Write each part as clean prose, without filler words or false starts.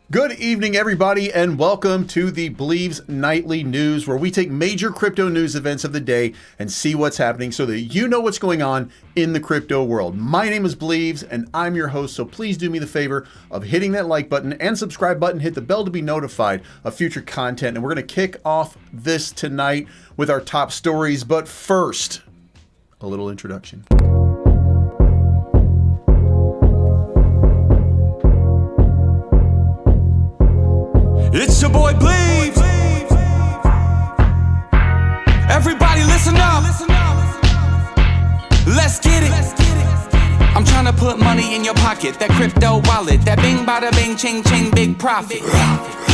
Good evening, everybody, and welcome to the Believes Nightly News, where we take major crypto news events of the day and see what's happening so that you know what's going on in the crypto world. My name is Believes, and I'm your host, so please do me the favor of hitting that like button and subscribe button, hit the bell to be notified of future content, and we're going to kick off this tonight with our top stories. But first, a little introduction. It's your boy Bleeves. Everybody listen up. Let's get it. I'm trying to put money in your pocket. That crypto wallet. That bing bada bing ching ching big profit.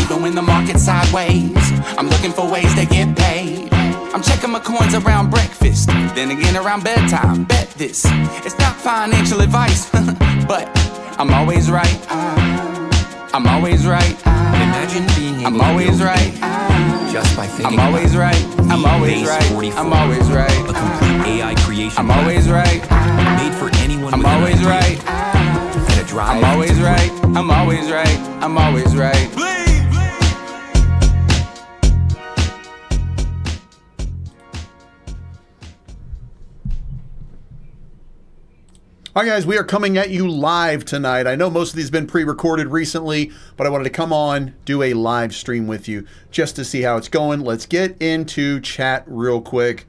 Even when the market's sideways, I'm looking for ways to get paid. I'm checking my coins around breakfast, then again around bedtime. Bet this, it's not financial advice, but I'm always right. I'm always right. Imagine being able I'm always to right. just by thinking I'm always right. I'm always right. 44, I'm always a right. complete AI creation I'm always right. made for anyone I'm with an always idea right. and a drive I'm always to right. I'm always right. I'm always right. All right, guys, we are coming at you live tonight. I know most of these have been pre-recorded recently, but I wanted to come on, do a live stream with you just to see how it's going. Let's get into chat real quick.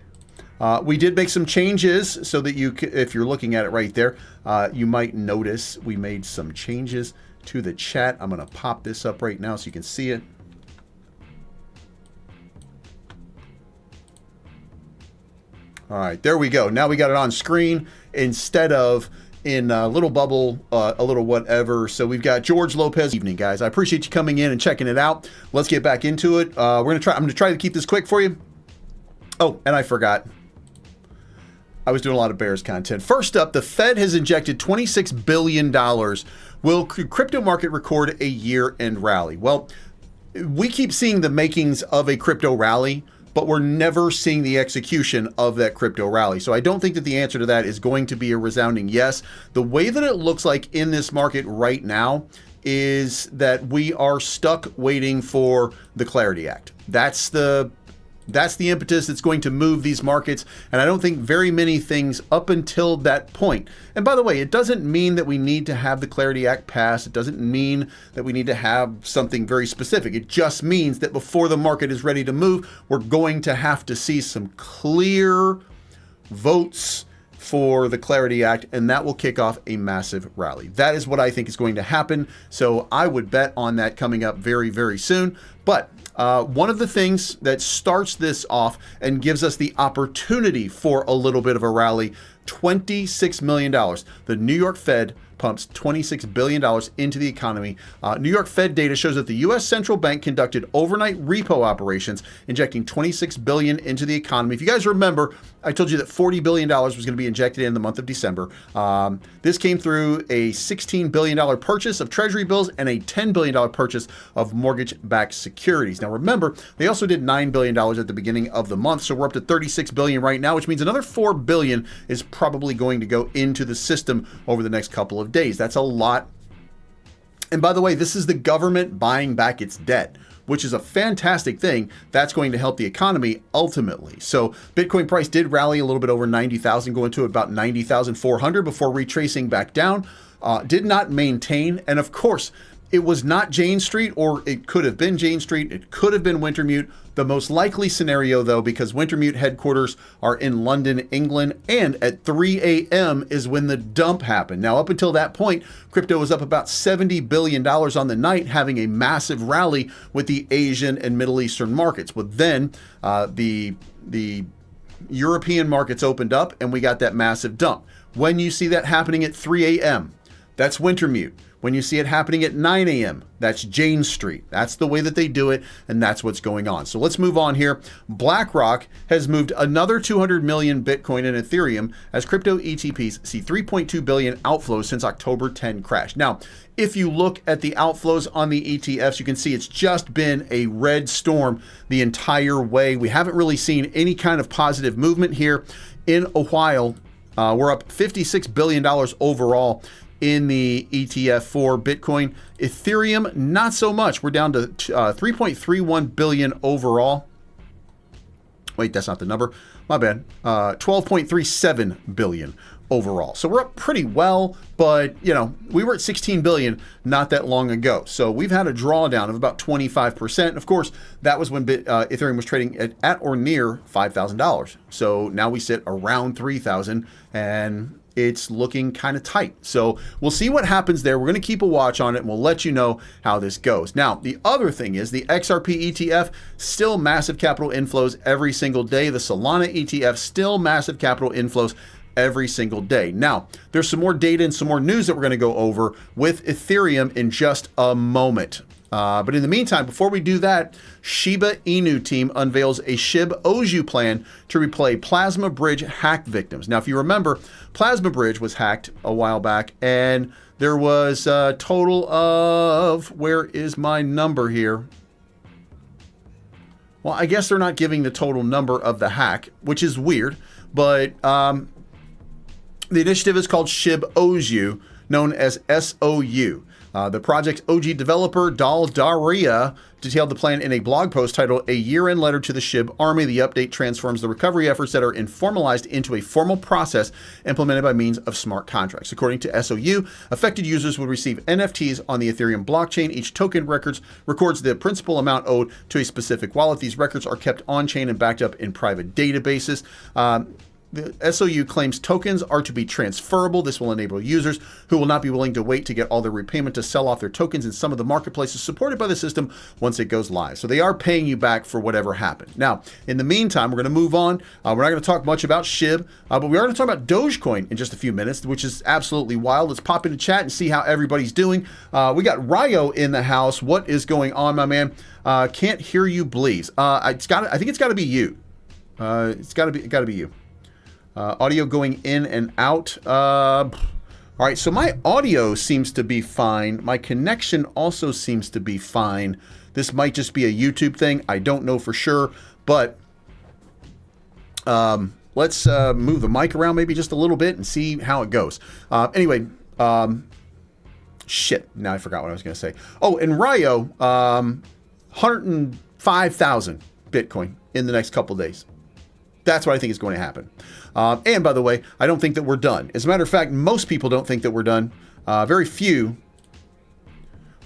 We did make some changes so that you, if you're looking at it right there, you might notice we made some changes to the chat. I'm going to pop this up right now so you can see it. All right, there we go. Now we got it on screen instead of in a little bubble, a little whatever. So we've got George Lopez. Evening, guys. I appreciate you coming in and checking it out. Let's get back into it. I'm gonna try to keep this quick for you. Oh, and I forgot. I was doing a lot of Bears content. First up, the Fed has injected $26 billion. Will crypto market record a year-end rally? Well, we keep seeing the makings of a crypto rally, but we're never seeing the execution of that crypto rally. So I don't think that the answer to that is going to be a resounding yes. The way that it looks like in this market right now is that we are stuck waiting for the Clarity Act. That's the impetus that's going to move these markets, and I don't think very many things up until that point. And by the way, it doesn't mean that we need to have the Clarity Act passed. It doesn't mean that we need to have something very specific. It just means that before the market is ready to move, we're going to have to see some clear votes for the Clarity Act, and that will kick off a massive rally. That is what I think is going to happen. So I would bet on that coming up very, very soon. But one of the things that starts this off and gives us the opportunity for a little bit of a rally, $26 million. The New York Fed pumps $26 billion into the economy. New York Fed data shows that the U.S. Central Bank conducted overnight repo operations, injecting $26 billion into the economy. If you guys remember, I told you that $40 billion was going to be injected in the month of December. This came through a $16 billion purchase of Treasury bills and a $10 billion purchase of mortgage-backed securities. Now remember, they also did $9 billion at the beginning of the month, so we're up to $36 billion right now, which means another $4 billion is probably going to go into the system over the next couple of days. That's a lot. And by the way, this is the government buying back its debt, which is a fantastic thing. That's going to help the economy ultimately. So Bitcoin price did rally a little bit over 90,000, going to about 90,400 before retracing back down. Did not maintain. And of course, it was not Jane Street, or it could have been Jane Street. It could have been Wintermute. The most likely scenario, though, because Wintermute headquarters are in London, England, and at 3 a.m. is when the dump happened. Now, up until that point, crypto was up about $70 billion on the night, having a massive rally with the Asian and Middle Eastern markets. But then the European markets opened up, and we got that massive dump. When you see that happening at 3 a.m., that's Wintermute. When you see it happening at 9 a.m., that's Jane Street. That's the way that they do it, and that's what's going on. So let's move on here. BlackRock has moved another 200 million Bitcoin and Ethereum as crypto ETPs see 3.2 billion outflows since October 10 crash. Now, if you look at the outflows on the ETFs, you can see it's just been a red storm the entire way. We haven't really seen any kind of positive movement here in a while. We're up $56 billion overall in the ETF for Bitcoin. Ethereum, not so much. We're down to 3.31 billion overall. Wait, that's not the number. My bad. 12.37 billion overall. So we're up pretty well, but you know, we were at 16 billion not that long ago. So we've had a drawdown of about 25%. Of course, that was when Ethereum was trading at or near $5,000. So now we sit around 3,000 and it's looking kind of tight. So we'll see what happens there. We're going to keep a watch on it and we'll let you know how this goes. Now, the other thing is the XRP ETF, still massive capital inflows every single day. The Solana ETF, still massive capital inflows every single day. Now, there's some more data and some more news that we're going to go over with Ethereum in just a moment. But in the meantime, before we do that, Shiba Inu team unveils a SHIB Oju plan to replay Plasma Bridge hack victims. Now, if you remember, Plasma Bridge was hacked a while back, and there was a total of, where is my number here? Well, I guess they're not giving the total number of the hack, which is weird, but the initiative is called SHIB Oju, known as SOU. The project's OG developer, Demaree, detailed the plan in a blog post titled A Year-End Letter to the SHIB Army. The update transforms the recovery efforts that are informalized into a formal process implemented by means of smart contracts. According to SOU, affected users will receive NFTs on the Ethereum blockchain. Each token records the principal amount owed to a specific wallet. These records are kept on-chain and backed up in private databases. The SOU claims tokens are to be transferable. This will enable users who will not be willing to wait to get all their repayment to sell off their tokens in some of the marketplaces supported by the system once it goes live. So they are paying you back for whatever happened. Now, in the meantime, we're going to move on. We're not going to talk much about SHIB, but we are going to talk about Dogecoin in just a few minutes, which is absolutely wild. Let's pop into chat and see how everybody's doing. We got Ryo in the house. What is going on, my man? Can't hear you, please. I think it's got to be you. It's got to be you. Audio going in and out. All right, so my audio seems to be fine. My connection also seems to be fine. This might just be a YouTube thing. I don't know for sure, but let's move the mic around maybe just a little bit and see how it goes. Anyway, shit, now I forgot what I was going to say. Oh, and Ryo, 105,000 Bitcoin in the next couple days. That's what I think is going to happen. And by the way, I don't think that we're done. As a matter of fact, most people don't think that we're done. Very few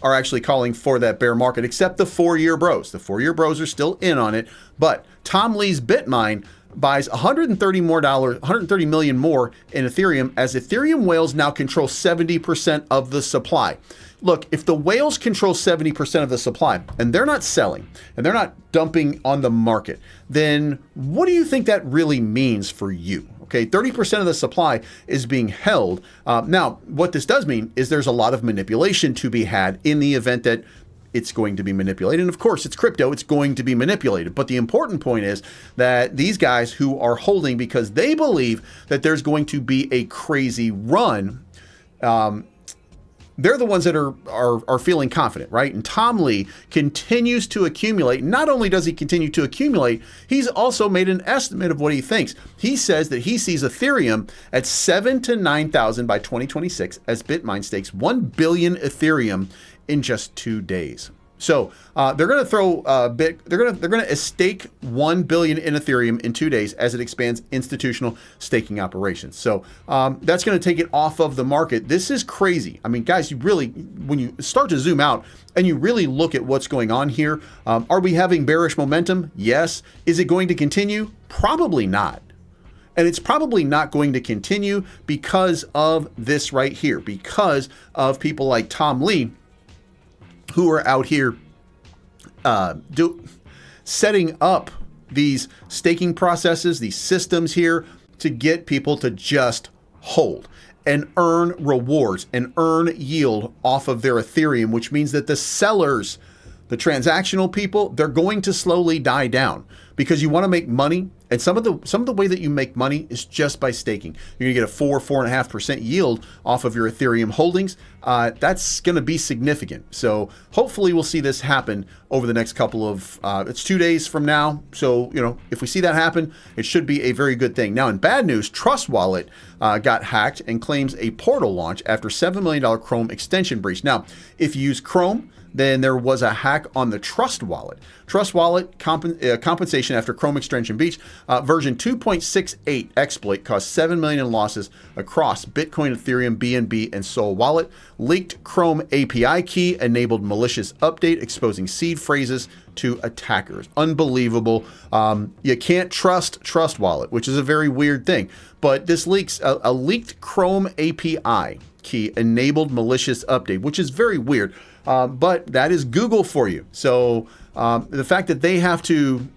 are actually calling for that bear market, except the 4-year bros. The 4-year bros are still in on it. But Tom Lee's BitMine buys $130 million more in Ethereum as Ethereum whales now control 70% of the supply. Look, if the whales control 70% of the supply and they're not selling and they're not dumping on the market, then what do you think that really means for you? Okay, 30% of the supply is being held. Now, what this does mean is there's a lot of manipulation to be had in the event that it's going to be manipulated. And of course, it's crypto, it's going to be manipulated. But the important point is that these guys who are holding because they believe that there's going to be a crazy run, they're the ones that are feeling confident, right? And Tom Lee continues to accumulate. Not only does he continue to accumulate, he's also made an estimate of what he thinks. He says that he sees Ethereum at 7,000 to 9,000 by 2026 as BitMine stakes 1 billion Ethereum in just 2 days. So they're going to throw they're going to stake 1 billion in Ethereum in 2 days as it expands institutional staking operations. So that's going to take it off of the market. This is crazy. I mean, guys, you really, when you start to zoom out and you really look at what's going on here, are we having bearish momentum? Yes. Is it going to continue? Probably not. And it's probably not going to continue because of this right here, because of people like Tom Lee, who are out here setting up these staking processes, these systems here to get people to just hold and earn rewards and earn yield off of their Ethereum, which means that the sellers, the transactional people, they're going to slowly die down because you want to make money And some of the way that you make money is just by staking. You're gonna get a 4.5% yield off of your Ethereum holdings. That's gonna be significant. So hopefully we'll see this happen over the next couple of, it's 2 days from now. So, if we see that happen, it should be a very good thing. Now in bad news, Trust Wallet got hacked and claims a portal launch after $7 million Chrome extension breach. Now, if you use Chrome, then there was a hack on the Trust Wallet. Trust Wallet compensation after Chrome extension breach. Version 2.68 exploit caused $7 million in losses across Bitcoin, Ethereum, BNB, and Sol Wallet. Leaked Chrome API key enabled malicious update exposing seed phrases to attackers. Unbelievable. You can't trust Trust Wallet, which is a very weird thing. But this leaks a leaked Chrome API key enabled malicious update, which is very weird. But that is Google for you. So the fact that they have to,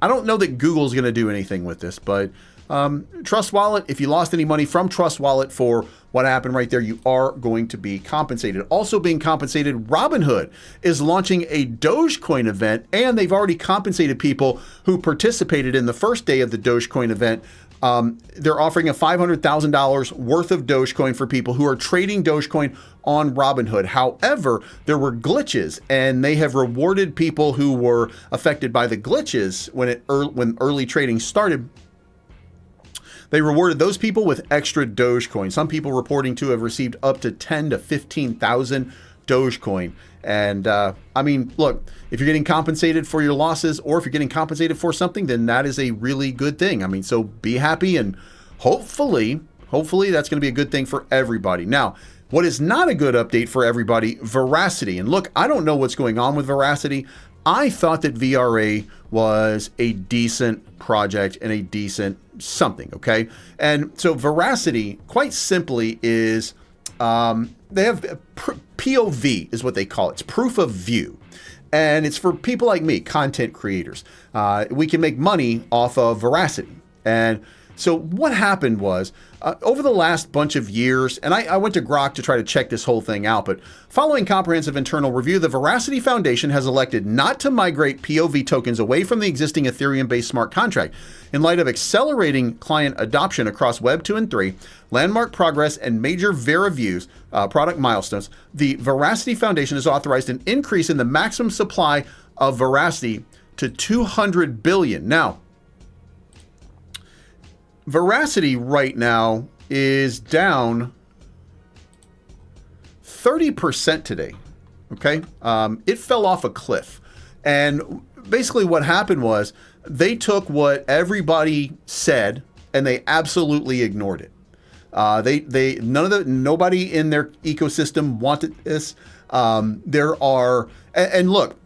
I don't know that Google's going to do anything with this, but Trust Wallet, if you lost any money from Trust Wallet for what happened right there, you are going to be compensated. Also being compensated, Robinhood is launching a Dogecoin event, and they've already compensated people who participated in the first day of the Dogecoin event. They're offering a $500,000 worth of Dogecoin for people who are trading Dogecoin on Robinhood. However, there were glitches, and they have rewarded people who were affected by the glitches when early trading started. They rewarded those people with extra Dogecoin. Some people reporting to have received up to 10 to 15,000 Dogecoin. And I mean, look, if you're getting compensated for your losses, or if you're getting compensated for something, then that is a really good thing. I mean, so be happy, and hopefully that's going to be a good thing for everybody. Now, what is not a good update for everybody, Veracity. And look, I don't know what's going on with Veracity. I thought that VRA was a decent project and a decent something, okay? And so Veracity, quite simply, is they have POV is what they call it. It's proof of view. And it's for people like me, content creators. We can make money off of Veracity. And so what happened was, over the last bunch of years, and I went to Grok to try to check this whole thing out, but following comprehensive internal review, the Veracity Foundation has elected not to migrate POV tokens away from the existing Ethereum-based smart contract. In light of accelerating client adoption across Web 2 and 3, landmark progress, and major Vera-views product milestones, the Veracity Foundation has authorized an increase in the maximum supply of Veracity to 200 billion. Now, Veracity right now is down 30% today, okay? It fell off a cliff. And basically what happened was they took what everybody said and they absolutely ignored it. Nobody in their ecosystem wanted this. And look,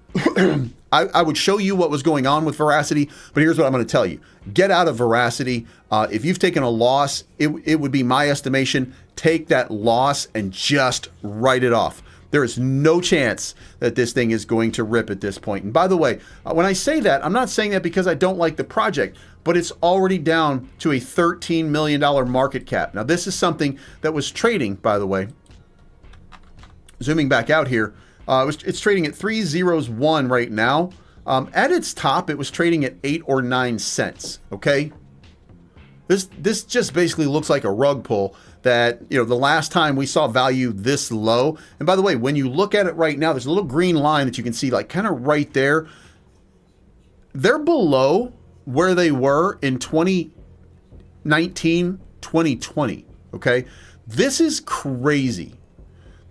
I would show you what was going on with Veracity, but here's what I'm going to tell you. Get out of Veracity. If you've taken a loss, it would be my estimation, take that loss and just write it off. There is no chance that this thing is going to rip at this point. And by the way, when I say that, I'm not saying that because I don't like the project, but it's already down to a $13 million market cap. Now, this is something that was trading, by the way. Zooming back out here, it's trading at 301 right now. At its top, it was trading at 8 or 9 cents. Okay, this just basically looks like a rug pull. That, the last time we saw value this low. And by the way, when you look at it right now, there's a little green line that you can see, like kind of right there. They're below where they were in 2019, 2020. Okay, this is crazy.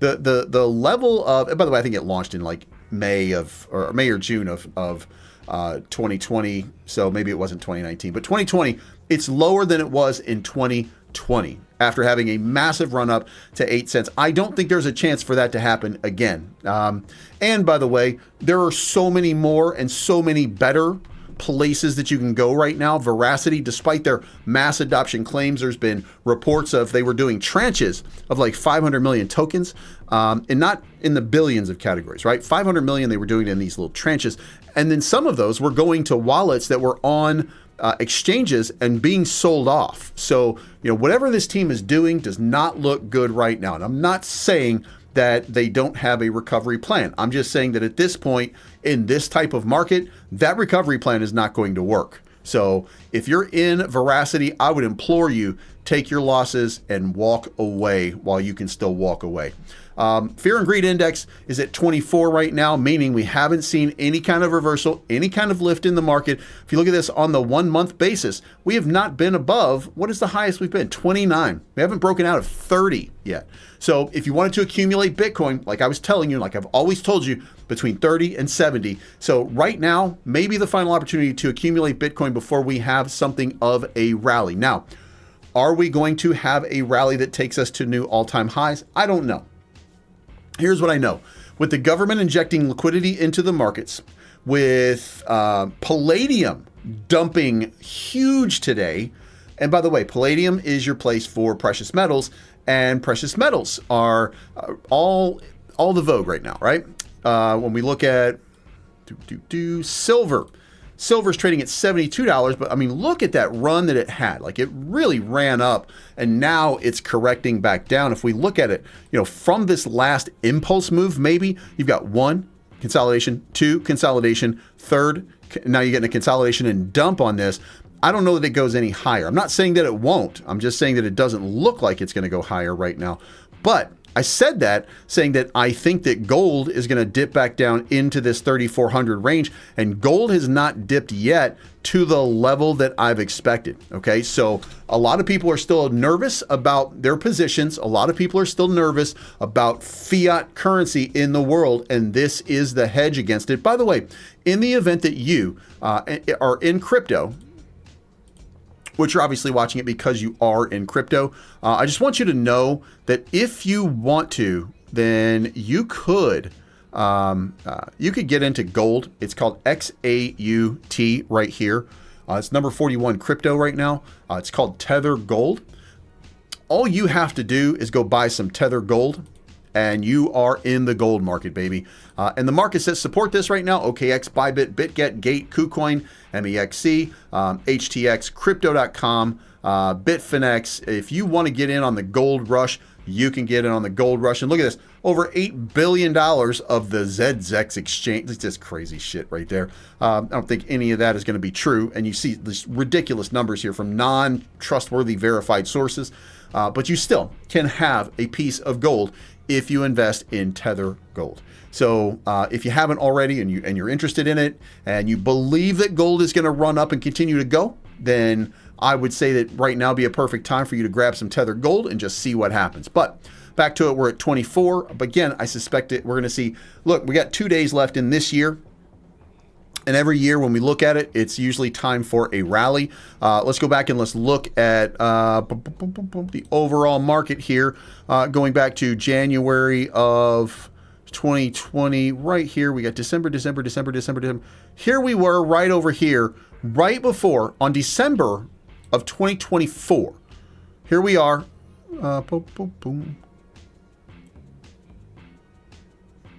The level of, and by the way, I think it launched in like May or June of 2020. So maybe it wasn't 2019, but 2020, it's lower than it was in 2020 after having a massive run up to 8 cents. I don't think there's a chance for that to happen again. And by the way, there are so many more and so many better places that you can go right now. Veracity, despite their mass adoption claims, there's been reports of they were doing tranches of like 500 million tokens, and not in the billions of categories, right? 500 million they were doing in these little tranches. And then some of those were going to wallets that were on exchanges and being sold off. So, whatever this team is doing does not look good right now. And I'm not saying that they don't have a recovery plan. I'm just saying that at this point in this type of market, that recovery plan is not going to work. So if you're in Veracity, I would implore you, take your losses and walk away while you can still walk away. Fear and Greed Index is at 24 right now, meaning we haven't seen any kind of reversal, any kind of lift in the market. If you look at this on the 1 month basis, we have not been above, what is the highest we've been? 29. We haven't broken out of 30 yet. So if you wanted to accumulate Bitcoin, like I was telling you, like I've always told you, between 30 and 70. So right now, maybe the final opportunity to accumulate Bitcoin before we have something of a rally. Now, are we going to have a rally that takes us to new all-time highs? I don't know. Here's what I know. With the government injecting liquidity into the markets, with palladium dumping huge today, and by the way, palladium is your place for precious metals, and precious metals are all the vogue right now, right? When we look at silver, silver's trading at $72, but I mean, look at that run that it had. Like it really ran up and now it's correcting back down. If we look at it, you know, from this last impulse move, maybe you've got 1, consolidation, 2, consolidation, 3rd, now you're getting a consolidation and dump on this. I don't know that it goes any higher. I'm not saying that it won't. I'm just saying that it doesn't look like it's going to go higher right now. But I said that saying that I think that gold is going to dip back down into this 3,400 range, and gold has not dipped yet to the level that I've expected. Okay, so a lot of people are still nervous about their positions. A lot of people are still nervous about fiat currency in the world, and this is the hedge against it. By the way, in the event that you are in crypto, which you're obviously watching it because you are in crypto, I just want you to know that if you want to, then you could get into gold. It's called XAUT right here. It's number 41 crypto right now. It's called Tether Gold. All you have to do is go buy some Tether Gold, and you are in the gold market, baby. And the markets that support this right now, OKX, Bybit, BitGet, Gate, KuCoin, MEXC, HTX, Crypto.com, Bitfinex. If you want to get in on the gold rush, you can get in on the gold rush. And look at this, over $8 billion of the ZZX exchange. It's just crazy shit right there. I don't think any of that is going to be true. And you see these ridiculous numbers here from non-trustworthy verified sources. But you still can have a piece of gold if you invest in Tether Gold. So if you haven't already and you're interested in it and you believe that gold is going to run up and continue to go, then I would say that right now would be a perfect time for you to grab some Tether Gold and just see what happens. But back to it, we're at 24. But again, I suspect that we're going to see, look, we got 2 days left in this year. And every year when we look at it, it's usually time for a rally. Let's go back and let's look at the overall market here. Going back to January of 2020, right here, we got December. Here we were right over here, right before, on December of 2024. Here we are.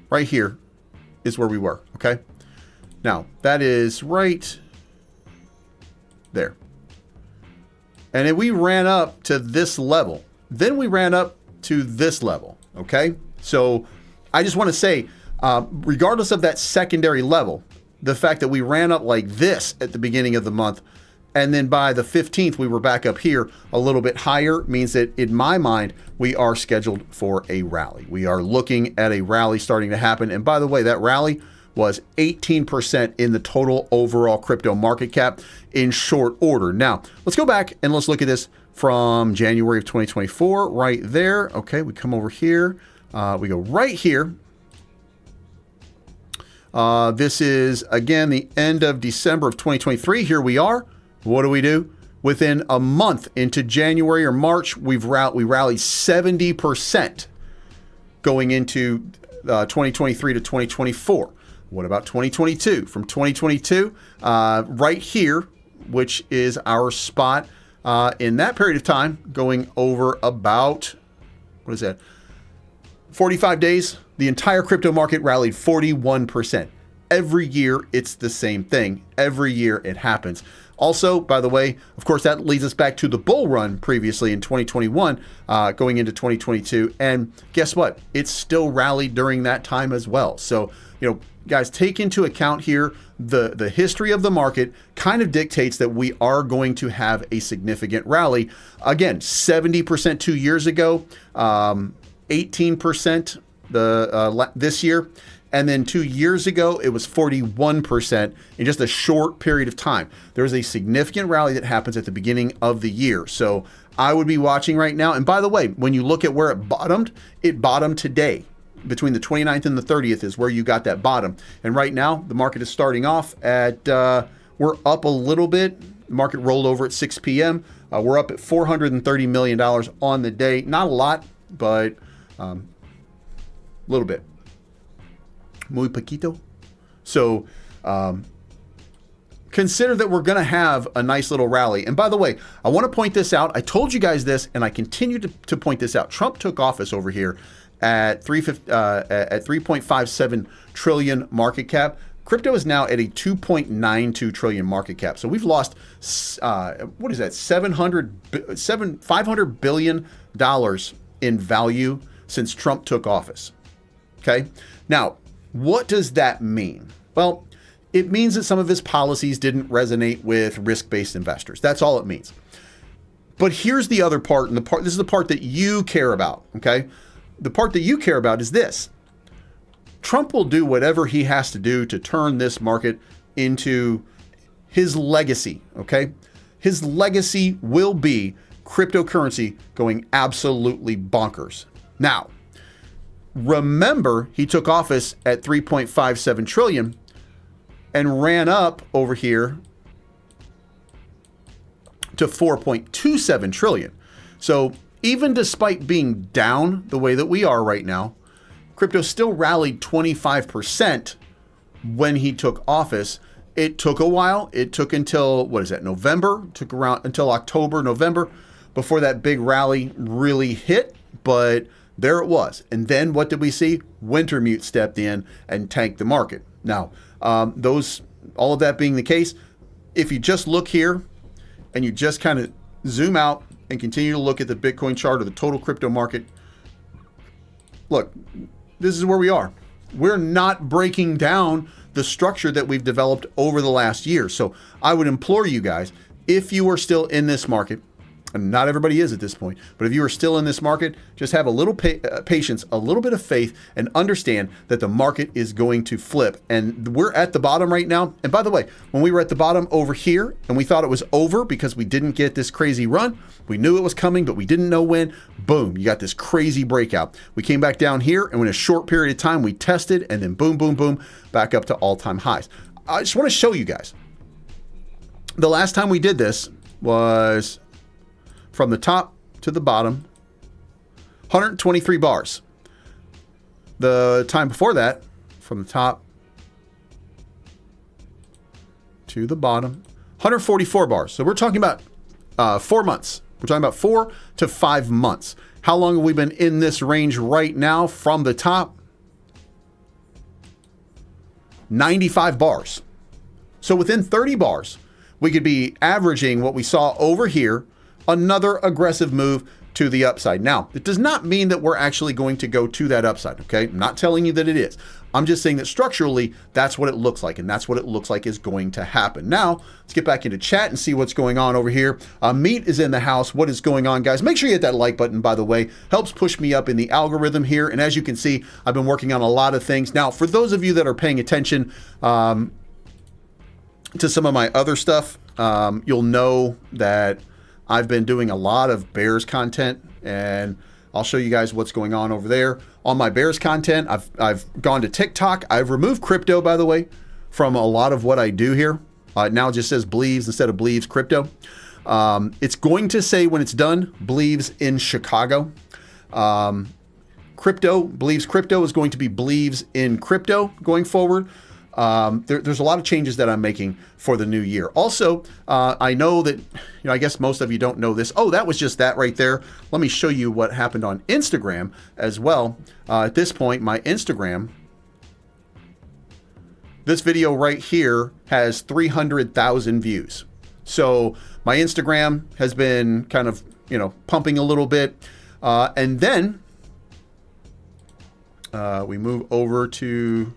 Right here is where we were, okay? Now, that is right there. And then we ran up to this level. Then we ran up to this level, okay? So I just want to say, regardless of that secondary level, the fact that we ran up like this at the beginning of the month, and then by the 15th, we were back up here a little bit higher, means that in my mind, we are scheduled for a rally. We are looking at a rally starting to happen. And by the way, that rally was 18% in the total overall crypto market cap in short order. Now, let's go back and let's look at this from January of 2024, right there. Okay, we come over here. We go right here. This is, again, the end of December of 2023. Here we are. What do? Within a month into January or March, we rallied 70% going into 2023 to 2024. What about 2022? From 2022, right here, which is our spot in that period of time, going over about, what is that? 45 days, the entire crypto market rallied 41%. Every year, it's the same thing. Every year, it happens. Also, by the way, of course, that leads us back to the bull run previously in 2021, going into 2022. And guess what? It still rallied during that time as well. So, guys, take into account here the history of the market kind of dictates that we are going to have a significant rally. Again, 70% 2 years ago, 18% this year. And then 2 years ago, it was 41% in just a short period of time. There is a significant rally that happens at the beginning of the year. So I would be watching right now. And by the way, when you look at where it bottomed today. Between the 29th and the 30th is where you got that bottom. And right now, the market is starting off at, we're up a little bit. The market rolled over at 6 p.m. We're up at $430 million on the day. Not a lot, but a little bit. Muy poquito. So consider that we're going to have a nice little rally. And by the way, I want to point this out. I told you guys this, and I continue to point this out. Trump took office over here at 3.57 trillion market cap. Crypto is now at a 2.92 trillion market cap. So we've lost, what is that, $500 billion in value since Trump took office. Okay. Now, what does that mean? Well, it means that some of his policies didn't resonate with risk-based investors. That's all it means. But here's the other part, and this is the part that you care about, okay? The part that you care about is this. Trump will do whatever he has to do to turn this market into his legacy, okay? His legacy will be cryptocurrency going absolutely bonkers. Now, remember, he took office at 3.57 trillion and ran up over here to 4.27 trillion. So even despite being down the way that we are right now, crypto still rallied 25% when he took office. It took a while. It took until, November? It took around until October, November before that big rally really hit. But there it was. And then what did we see? Wintermute stepped in and tanked the market. Now, all of that being the case, if you just look here and you just kind of zoom out and continue to look at the Bitcoin chart or the total crypto market, look, this is where we are. We're not breaking down the structure that we've developed over the last year. So I would implore you guys, if you are still in this market, and not everybody is at this point, but if you are still in this market, just have a little patience, a little bit of faith, and understand that the market is going to flip. And we're at the bottom right now. And by the way, when we were at the bottom over here and we thought it was over because we didn't get this crazy run, we knew it was coming, but we didn't know when. Boom, you got this crazy breakout. We came back down here, and in a short period of time, we tested, and then boom, boom, boom, back up to all-time highs. I just want to show you guys. The last time we did this was from the top to the bottom, 123 bars. The time before that, from the top to the bottom, 144 bars. So we're talking about 4 months. We're talking about 4 to 5 months. How long have we been in this range right now from the top? 95 bars. So within 30 bars, we could be averaging what we saw over here, another aggressive move to the upside. Now, it does not mean that we're actually going to go to that upside, okay? I'm not telling you that it is. I'm just saying that structurally, that's what it looks like, and that's what it looks like is going to happen. Now, let's get back into chat and see what's going on over here. Meat is in the house. What is going on, guys? Make sure you hit that like button, by the way. Helps push me up in the algorithm here, and as you can see, I've been working on a lot of things. Now, for those of you that are paying attention to some of my other stuff, you'll know that I've been doing a lot of bears content, and I'll show you guys what's going on over there. On my bears content, I've gone to TikTok. I've removed crypto, by the way, from a lot of what I do here. Now it just says believes instead of believes crypto. It's going to say when it's done, believes in Chicago. Crypto, believes crypto is going to be believes in crypto going forward. There's a lot of changes that I'm making for the new year. Also, I know that, I guess most of you don't know this. Oh, that was just that right there. Let me show you what happened on Instagram as well. At this point, my Instagram this video right here has 300,000 views. So my Instagram has been kind of, you know, pumping a little bit. And then we move over to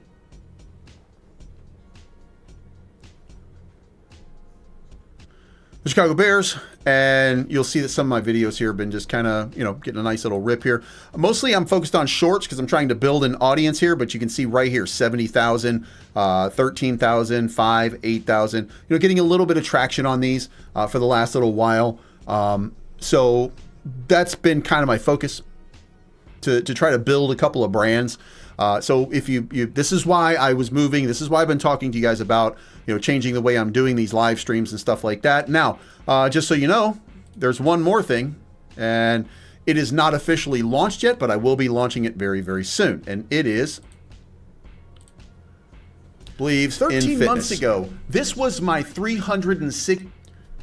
the Chicago Bears, and you'll see that some of my videos here have been just kind of, you know, getting a nice little rip here. Mostly I'm focused on shorts because I'm trying to build an audience here, but you can see right here, 70,000, 13,000, 5, 8,000, you know, getting a little bit of traction on these for the last little while. So that's been kind of my focus to try to build a couple of brands. So if you this is why I was moving. This is why I've been talking to you guys about, you know, changing the way I'm doing these live streams and stuff like that. Now, just so you know, there's one more thing, and it is not officially launched yet, but I will be launching it very, very soon. And it is, I believe, 13 months ago. This was my 306.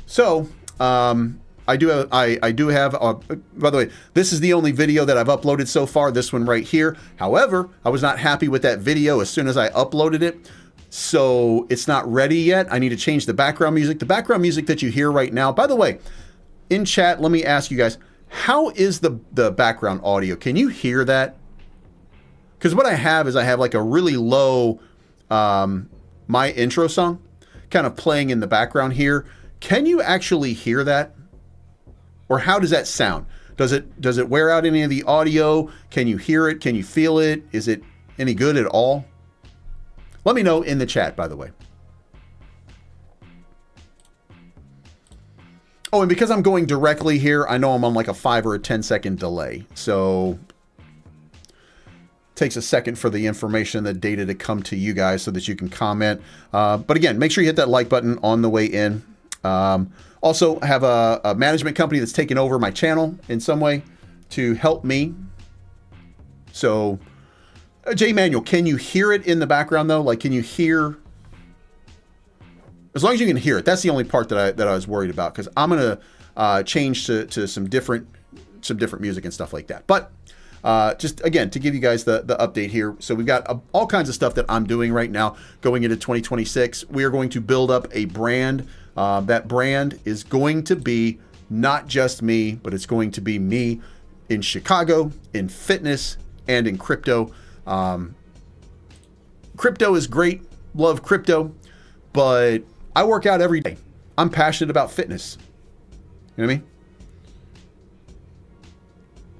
So, I do have, by the way, this is the only video that I've uploaded so far, this one right here. However, I was not happy with that video as soon as I uploaded it. So it's not ready yet. I need to change the background music. The background music that you hear right now, by the way, in chat, let me ask you guys, how is the background audio? Can you hear that? Because what I have is I have like a really low, my intro song kind of playing in the background here. Can you actually hear that? Or how does that sound? Does it wear out any of the audio? Can you hear it? Can you feel it? Is it any good at all? Let me know in the chat, by the way. Oh, and because I'm going directly here, I know I'm on like a 5 or a 10-second delay. So it takes a second for the information, the data to come to you guys so that you can comment. But again, make sure you hit that like button on the way in. Also, I have a management company that's taken over my channel in some way to help me. So, J Manuel, can you hear it in the background though? Like, can you hear? As long as you can hear it, that's the only part that I was worried about, because I'm gonna change to some different music and stuff like that. But just again to give you guys the update here. So we've got all kinds of stuff that I'm doing right now going into 2026. We are going to build up a brand. That brand is going to be not just me, but it's going to be me in Chicago, in fitness, and in crypto. Crypto is great. Love crypto, but I work out every day. I'm passionate about fitness. You know what I mean?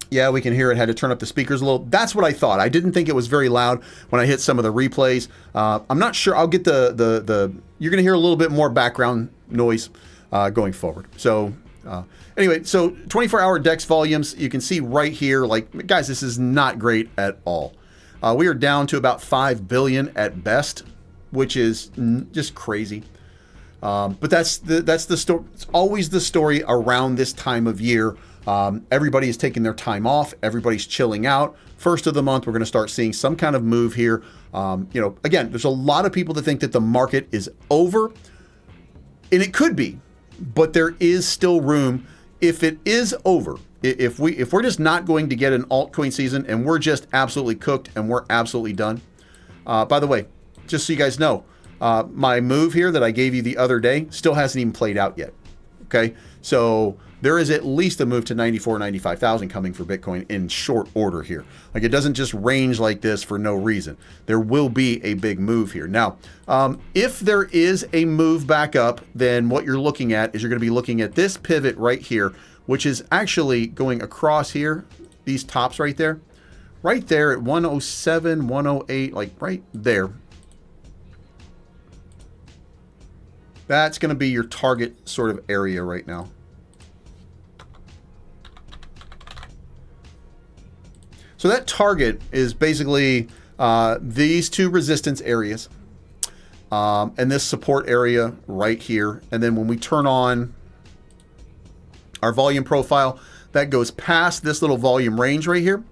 Yeah, we can hear it. Had to turn up the speakers a little. That's what I thought. I didn't think it was very loud when I hit some of the replays. I'm not sure. I'll get the you're going to hear a little bit more background noise going forward. So anyway, so 24-hour DEX volumes, you can see right here, like, guys, this is not great at all. We are down to about 5 billion at best, which is just crazy. But that's the story. It's always the story around this time of year. Everybody is taking their time off. Everybody's chilling out. First of the month, we're going to start seeing some kind of move here. You know, again, there's a lot of people that think that the market is over, and it could be, but there is still room. If it is over, if we're just not going to get an altcoin season and we're just absolutely cooked and we're absolutely done. By the way, just so you guys know, my move here that I gave you the other day still hasn't even played out yet. Okay, so there is at least a move to 94, 95,000 coming for Bitcoin in short order here. Like, it doesn't just range like this for no reason. There will be a big move here. Now, if there is a move back up, then what you're looking at is you're going to be looking at this pivot right here, which is actually going across here, these tops right there at 107, 108, like right there. That's going to be your target sort of area right now. So that target is basically these two resistance areas and this support area right here. And then when we turn on our volume profile, that goes past this little volume range right here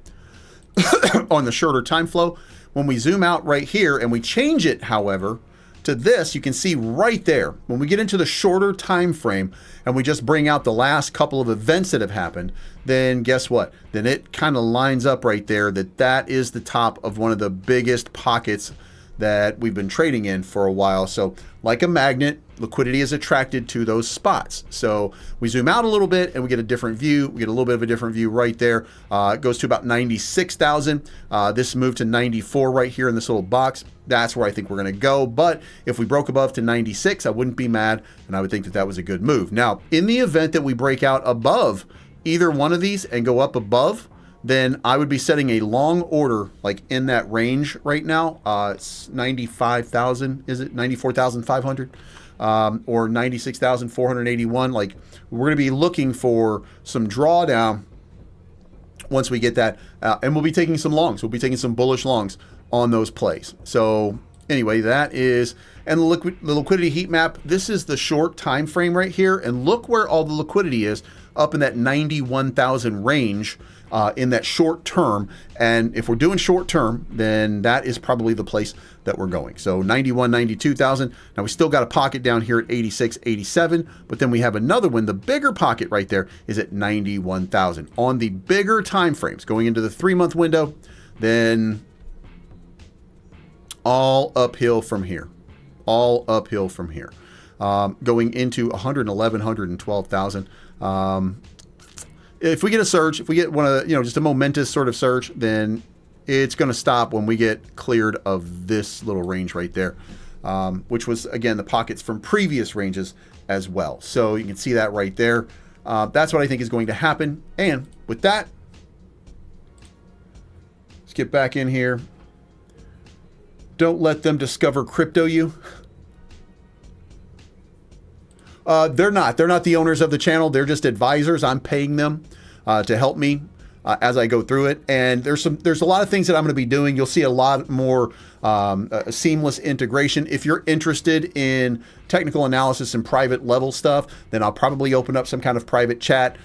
on the shorter time flow. When we zoom out right here and we change it, however, to this, you can see right there, when we get into the shorter time frame and we just bring out the last couple of events that have happened, then guess what? Then it kind of lines up right there that is the top of one of the biggest pockets that we've been trading in for a while. So like a magnet, liquidity is attracted to those spots. So we zoom out a little bit and we get a different view. We get a little bit of a different view right there. It goes to about 96,000. This moved to 94 right here in this little box. That's where I think we're going to go. But if we broke above to 96, I wouldn't be mad. And I would think that that was a good move. Now, in the event that we break out above either one of these and go up above, then I would be setting a long order like in that range right now. It's 95,000, is it 94,500 or 96,481? Like we're going to be looking for some drawdown once we get that. And we'll be taking some longs. We'll be taking some bullish longs on those plays. So anyway, that is, and the liquidity heat map, this is the short time frame right here. And look where all the liquidity is up in that 91,000 range. In that short term. And if we're doing short term, then that is probably the place that we're going. So 91, 92,000. Now we still got a pocket down here at 86, 87, but then we have another one. The bigger pocket right there is at 91,000. On the bigger time frames going into the 3-month window, then all uphill from here. All uphill from here. Going into 111, 112,000. If we get a surge, if we get one of the, just a momentous sort of surge, then it's going to stop when we get cleared of this little range right there, which was, again, the pockets from previous ranges as well. So you can see that right there. That's what I think is going to happen. And with that, let's get back in here. Don't let them discover crypto you. They're not the owners of the channel. They're just advisors. I'm paying them to help me as I go through it. And there's a lot of things that I'm going to be doing. You'll see a lot more seamless integration. If you're interested in technical analysis and private level stuff, then I'll probably open up some kind of private chat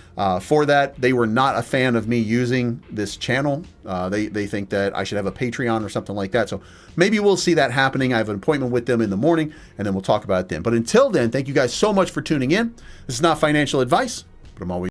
for that. They were not a fan of me using this channel. They think that I should have a Patreon or something like that. So maybe we'll see that happening. I have an appointment with them in the morning, and then we'll talk about it then. But until then, thank you guys so much for tuning in. This is not financial advice, but I'm always